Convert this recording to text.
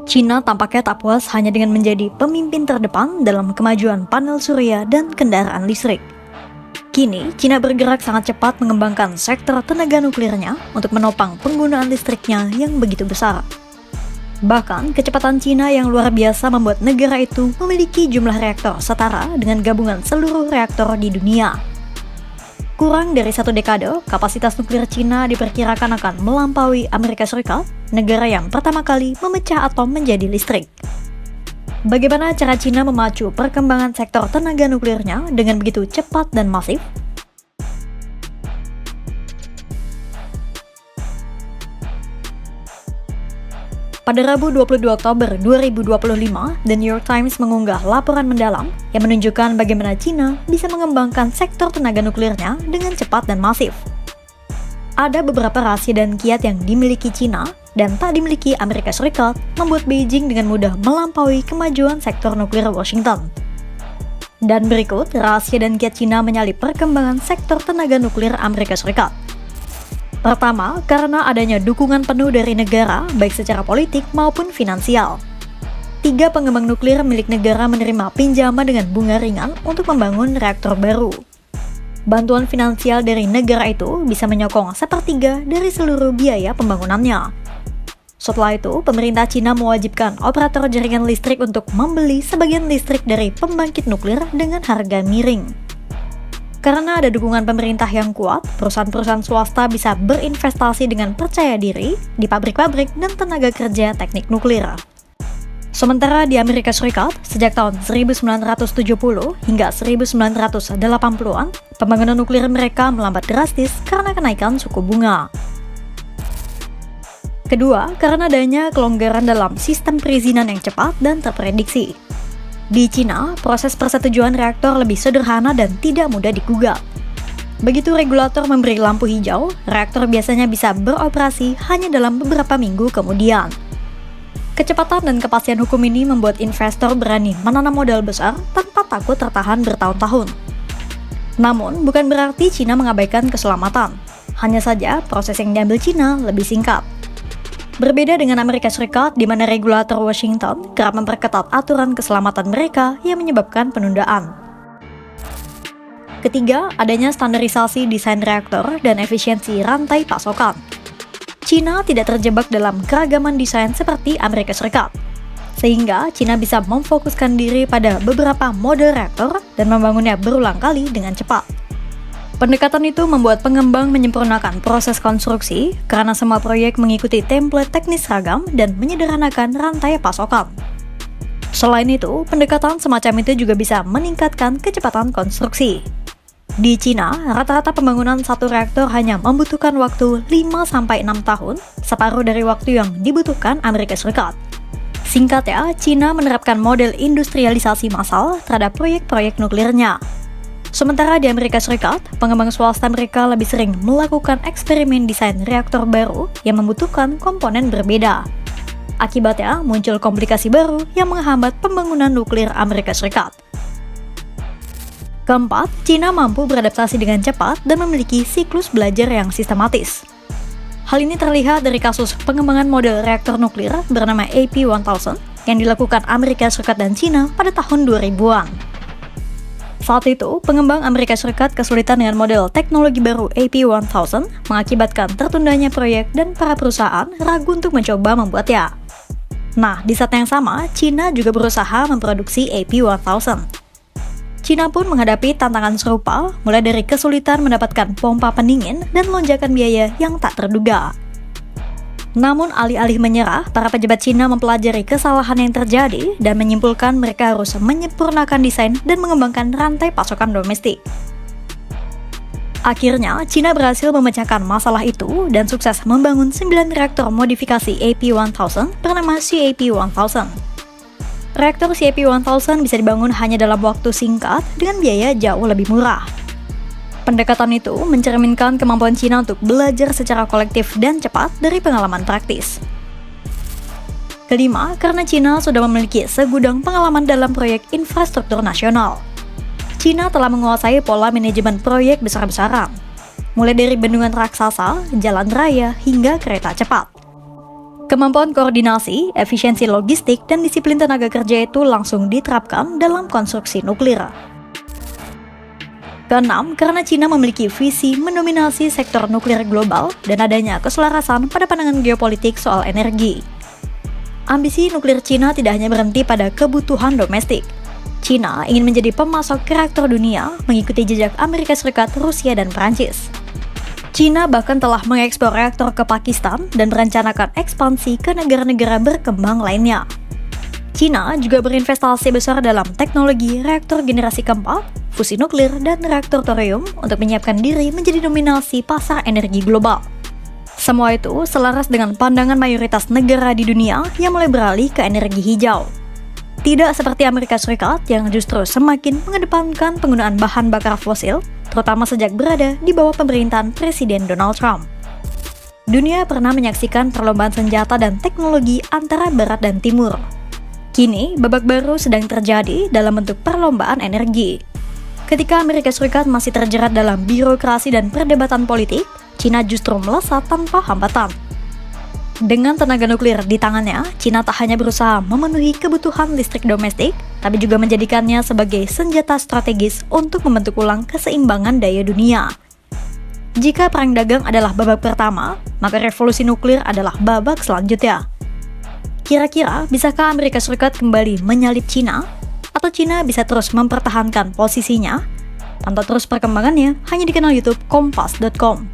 China tampaknya tak puas hanya dengan menjadi pemimpin terdepan dalam kemajuan panel surya dan kendaraan listrik. Kini, China bergerak sangat cepat mengembangkan sektor tenaga nuklirnya untuk menopang penggunaan listriknya yang begitu besar. Bahkan, kecepatan China yang luar biasa membuat negara itu memiliki jumlah reaktor setara dengan gabungan seluruh reaktor di dunia. Kurang dari 1 dekade, kapasitas nuklir China diperkirakan akan melampaui Amerika Serikat, negara yang pertama kali memecah atom menjadi listrik. Bagaimana cara China memacu perkembangan sektor tenaga nuklirnya dengan begitu cepat dan masif? Pada Rabu 22 Oktober 2025, The New York Times mengunggah laporan mendalam yang menunjukkan bagaimana China bisa mengembangkan sektor tenaga nuklirnya dengan cepat dan masif. Ada beberapa rahasia dan kiat yang dimiliki China dan tak dimiliki Amerika Serikat membuat Beijing dengan mudah melampaui kemajuan sektor nuklir Washington. Dan berikut rahasia dan kiat China menyalip perkembangan sektor tenaga nuklir Amerika Serikat. Pertama, karena adanya dukungan penuh dari negara, baik secara politik maupun finansial. 3 pengembang nuklir milik negara menerima pinjaman dengan bunga ringan untuk membangun reaktor baru. Bantuan finansial dari negara itu bisa menyokong 1/3 dari seluruh biaya pembangunannya. Setelah itu, pemerintah China mewajibkan operator jaringan listrik untuk membeli sebagian listrik dari pembangkit nuklir dengan harga miring. Karena ada dukungan pemerintah yang kuat, perusahaan-perusahaan swasta bisa berinvestasi dengan percaya diri di pabrik-pabrik dan tenaga kerja teknik nuklir. Sementara di Amerika Serikat, sejak tahun 1970 hingga 1980-an, pembangunan nuklir mereka melambat drastis karena kenaikan suku bunga. Kedua, karena adanya kelonggaran dalam sistem perizinan yang cepat dan terprediksi. Di China, proses persetujuan reaktor lebih sederhana dan tidak mudah digugat. Begitu regulator memberi lampu hijau, reaktor biasanya bisa beroperasi hanya dalam beberapa minggu kemudian. Kecepatan dan kepastian hukum ini membuat investor berani menanam modal besar tanpa takut tertahan bertahun-tahun. Namun, bukan berarti China mengabaikan keselamatan. Hanya saja, proses yang diambil China lebih singkat. Berbeda dengan Amerika Serikat, di mana regulator Washington kerap memperketat aturan keselamatan mereka yang menyebabkan penundaan. Ketiga, adanya standarisasi desain reaktor dan efisiensi rantai pasokan. China tidak terjebak dalam keragaman desain seperti Amerika Serikat, sehingga China bisa memfokuskan diri pada beberapa model reaktor dan membangunnya berulang kali dengan cepat. Pendekatan itu membuat pengembang menyempurnakan proses konstruksi karena semua proyek mengikuti template teknis seragam dan menyederhanakan rantai pasokan. Selain itu, pendekatan semacam itu juga bisa meningkatkan kecepatan konstruksi. Di China, rata-rata pembangunan satu reaktor hanya membutuhkan waktu 5-6 tahun, separuh dari waktu yang dibutuhkan Amerika Serikat. Singkatnya, China menerapkan model industrialisasi massal terhadap proyek-proyek nuklirnya. Sementara di Amerika Serikat, pengembang swasta mereka lebih sering melakukan eksperimen desain reaktor baru yang membutuhkan komponen berbeda. Akibatnya, muncul komplikasi baru yang menghambat pembangunan nuklir Amerika Serikat. Keempat, China mampu beradaptasi dengan cepat dan memiliki siklus belajar yang sistematis. Hal ini terlihat dari kasus pengembangan model reaktor nuklir bernama AP1000 yang dilakukan Amerika Serikat dan China pada tahun 2000-an. Saat itu, pengembang Amerika Serikat kesulitan dengan model teknologi baru AP1000 mengakibatkan tertundanya proyek dan para perusahaan ragu untuk mencoba membuatnya. Nah, di saat yang sama, China juga berusaha memproduksi AP1000. China pun menghadapi tantangan serupa, mulai dari kesulitan mendapatkan pompa pendingin dan lonjakan biaya yang tak terduga. Namun alih-alih menyerah, para pejabat China mempelajari kesalahan yang terjadi dan menyimpulkan mereka harus menyempurnakan desain dan mengembangkan rantai pasokan domestik. Akhirnya, China berhasil memecahkan masalah itu dan sukses membangun 9 reaktor modifikasi AP1000 bernama CAP1000. Reaktor CAP1000 bisa dibangun hanya dalam waktu singkat dengan biaya jauh lebih murah. Pendekatan itu mencerminkan kemampuan China untuk belajar secara kolektif dan cepat dari pengalaman praktis. Kelima, karena China sudah memiliki segudang pengalaman dalam proyek infrastruktur nasional. China telah menguasai pola manajemen proyek besar-besaran, mulai dari bendungan raksasa, jalan raya, hingga kereta cepat. Kemampuan koordinasi, efisiensi logistik, dan disiplin tenaga kerja itu langsung diterapkan dalam konstruksi nuklir. Keenam, karena Cina memiliki visi mendominasi sektor nuklir global dan adanya keselarasan pada pandangan geopolitik soal energi. Ambisi nuklir Cina tidak hanya berhenti pada kebutuhan domestik. Cina ingin menjadi pemasok reaktor dunia, mengikuti jejak Amerika Serikat, Rusia, dan Prancis. Cina bahkan telah mengekspor reaktor ke Pakistan dan merencanakan ekspansi ke negara-negara berkembang lainnya. Cina juga berinvestasi besar dalam teknologi reaktor generasi keempat, fusi nuklir, dan reaktor thorium untuk menyiapkan diri menjadi dominasi pasar energi global. Semua itu selaras dengan pandangan mayoritas negara di dunia yang mulai beralih ke energi hijau. Tidak seperti Amerika Serikat yang justru semakin mengedepankan penggunaan bahan bakar fosil, terutama sejak berada di bawah pemerintahan Presiden Donald Trump. Dunia pernah menyaksikan perlombaan senjata dan teknologi antara Barat dan Timur. Kini, babak baru sedang terjadi dalam bentuk perlombaan energi. Ketika Amerika Serikat masih terjerat dalam birokrasi dan perdebatan politik, Cina justru melesat tanpa hambatan. Dengan tenaga nuklir di tangannya, Cina tak hanya berusaha memenuhi kebutuhan listrik domestik, tapi juga menjadikannya sebagai senjata strategis untuk membentuk ulang keseimbangan daya dunia. Jika perang dagang adalah babak pertama, maka revolusi nuklir adalah babak selanjutnya. Kira-kira, bisakah Amerika Serikat kembali menyalip Cina? Atau Cina bisa terus mempertahankan posisinya? Pantau terus perkembangannya hanya di kanal YouTube Kompas.com.